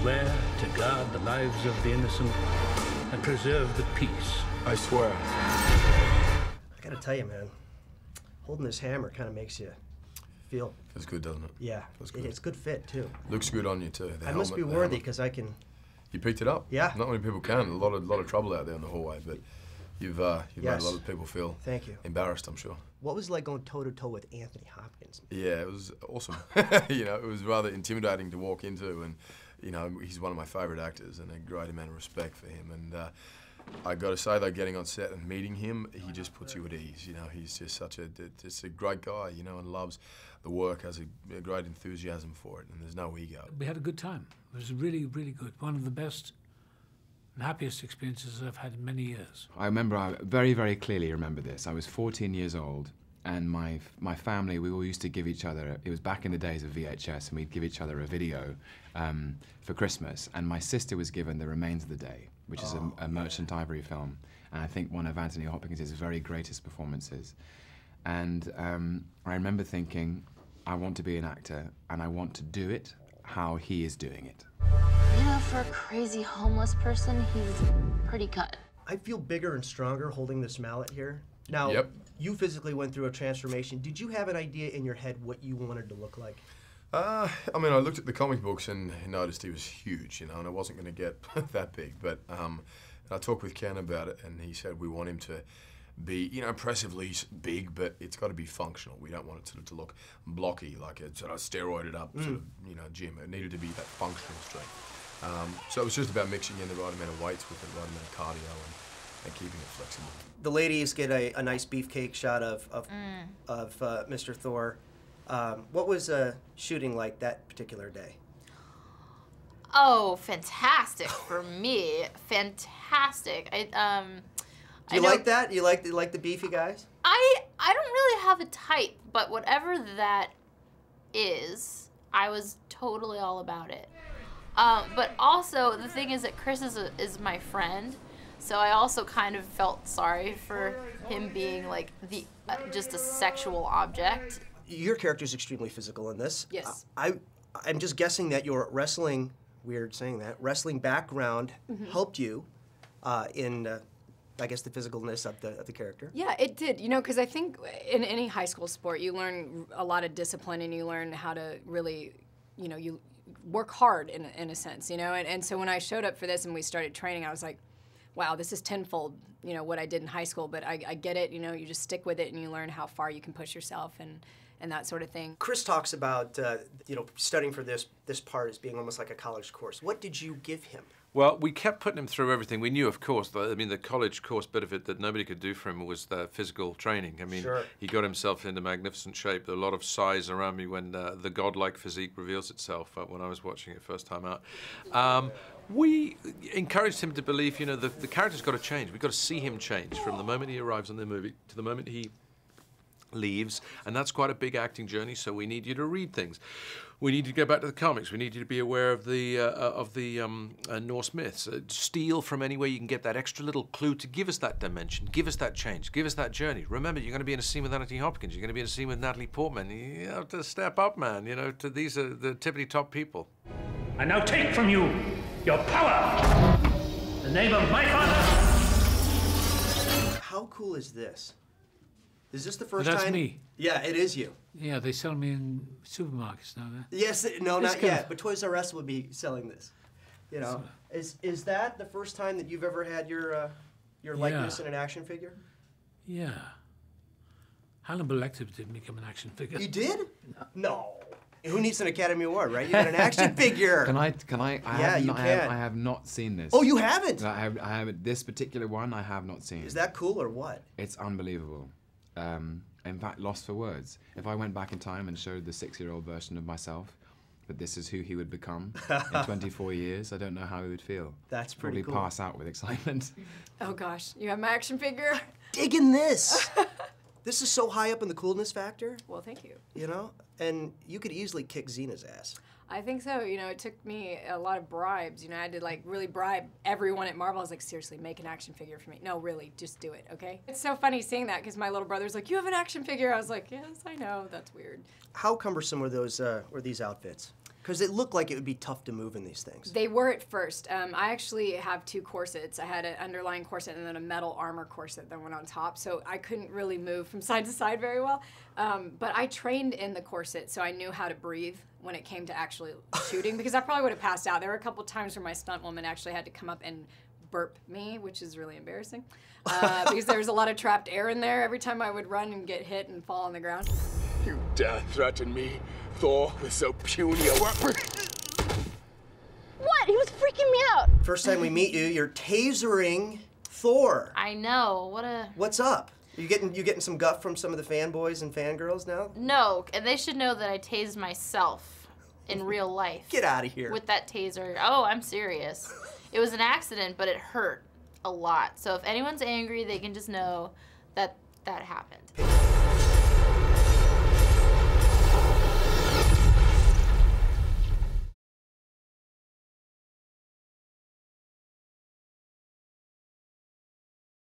swear to guard the lives of the innocent and preserve the peace. I swear. I gotta tell you, man, holding this hammer kind of makes you feel... Feels good, doesn't it? Yeah. Feels good. It's good fit, too. Looks good on you, too. I must be worthy, because I can... You picked it up. Yeah. Not many people can. A lot of trouble out there in the hallway, but you've made a lot of people feel Thank you. embarrassed, I'm sure. What was it like going toe-to-toe with Anthony Hopkins? Yeah, it was awesome. You know, it was rather intimidating to walk into, and, you know, he's one of my favourite actors and a great amount of respect for him. And I got to say, though, getting on set and meeting him, he just puts you at ease. You know, he's just such a great guy, you know, and loves the work, has a great enthusiasm for it, and there's no ego. We had a good time. It was really, really good. One of the best and happiest experiences I've had in many years. I remember, I very, very clearly remember this. I was 14 years old, and my family, we all used to give each other, it was back in the days of VHS, and we'd give each other a video for Christmas, and my sister was given The Remains of the Day, which is a Merchant Ivory film, and I think one of Anthony Hopkins' very greatest performances. And I remember thinking, I want to be an actor, and I want to do it how he is doing it. You know, for a crazy homeless person, he's pretty cut. I feel bigger and stronger holding this mallet here. Now, you physically went through a transformation. Did you have an idea in your head what you wanted to look like? I mean, I looked at the comic books and noticed he was huge, you know, and I wasn't going to get that big. But I talked with Ken about it, and he said we want him to be, you know, impressively big, but it's got to be functional. We don't want it sort of to look blocky, like a sort of steroided up sort of, you know, gym. It needed to be that functional strength. So it was just about mixing in the right amount of weights with the right amount of cardio and keeping it flexible. The ladies get a nice beefcake shot of Mr. Thor. What was shooting like that particular day? Oh, fantastic for me. Fantastic. Do you like that? You like the beefy guys? I don't really have a type, but whatever that is, I was totally all about it. But also, the thing is that Chris is my friend, so I also kind of felt sorry for him being like just a sexual object. Your character's extremely physical in this. Yes. I'm just guessing that your wrestling, weird saying that, wrestling background helped you in, I guess, the physicalness of the character. Yeah, it did. You know, because I think in any high school sport, you learn a lot of discipline and you learn how to really, you know, you work hard in a sense, you know? And so when I showed up for this and we started training, I was like, wow, this is tenfold, you know, what I did in high school, but I get it, you know, you just stick with it and you learn how far you can push yourself and that sort of thing. Chris talks about, you know, studying for this part as being almost like a college course. What did you give him? Well, we kept putting him through everything. We knew, of course, the college course bit of it that nobody could do for him was the physical training. I mean, he got himself into magnificent shape. There were a lot of sighs around me when the godlike physique reveals itself when I was watching it first time out. We encouraged him to believe, you know, the character's got to change. We've got to see him change from the moment he arrives in the movie to the moment he leaves, and that's quite a big acting journey, so we need you to read things. We need you to go back to the comics. We need you to be aware of the Norse myths. Steal from anywhere you can get that extra little clue to give us that dimension, give us that change, give us that journey. Remember, you're going to be in a scene with Anthony Hopkins, you're going to be in a scene with Natalie Portman. You have to step up, man. You know, these are the tippity-top people. I now take from you your power. In the name of my father. How cool is this? Is this the first time? That's me. Yeah, it is you. Yeah, they sell me in supermarkets now. Yes, no, not yet. But Toys R Us would be selling this. You know, is that the first time that you've ever had your likeness in an action figure? Yeah. Hannibal Lecter did become an action figure. You did? No. Who needs an Academy Award, right? You got an action figure. Can I? Yeah, you can. I have not seen this. Oh, you haven't? I have this particular one. I have not seen. Is that cool or what? It's unbelievable. In fact, lost for words. If I went back in time and showed the 6-year-old version of myself that this is who he would become in 24 years, I don't know how he would feel. That's pretty cool. Probably pass out with excitement. Oh gosh, you have my action figure? Digging this. This is so high up in the coolness factor. Well, thank you. You know, and you could easily kick Xena's ass. I think so. You know, it took me a lot of bribes. You know, I had to like really bribe everyone at Marvel. I was like, seriously, make an action figure for me. No, really, just do it, okay? It's so funny seeing that because my little brother's like, you have an action figure? I was like, yes, I know. That's weird. How cumbersome were these outfits? Because it looked like it would be tough to move in these things. They were at first. I actually have 2 corsets. I had an underlying corset and then a metal armor corset that went on top, so I couldn't really move from side to side very well. But I trained in the corset, so I knew how to breathe when it came to actually shooting, because I probably would have passed out. There were a couple times where my stunt woman actually had to come up and burp me, which is really embarrassing, because there was a lot of trapped air in there every time I would run and get hit and fall on the ground. You dare threaten me, Thor, with so puny a weapon? What? He was freaking me out. First time we meet you, you're tasering Thor. I know. What's up? You getting some guff from some of the fanboys and fangirls now? No, and they should know that I tased myself in real life. Get out of here. With that taser. Oh, I'm serious. It was an accident, but it hurt a lot. So if anyone's angry, they can just know that that happened.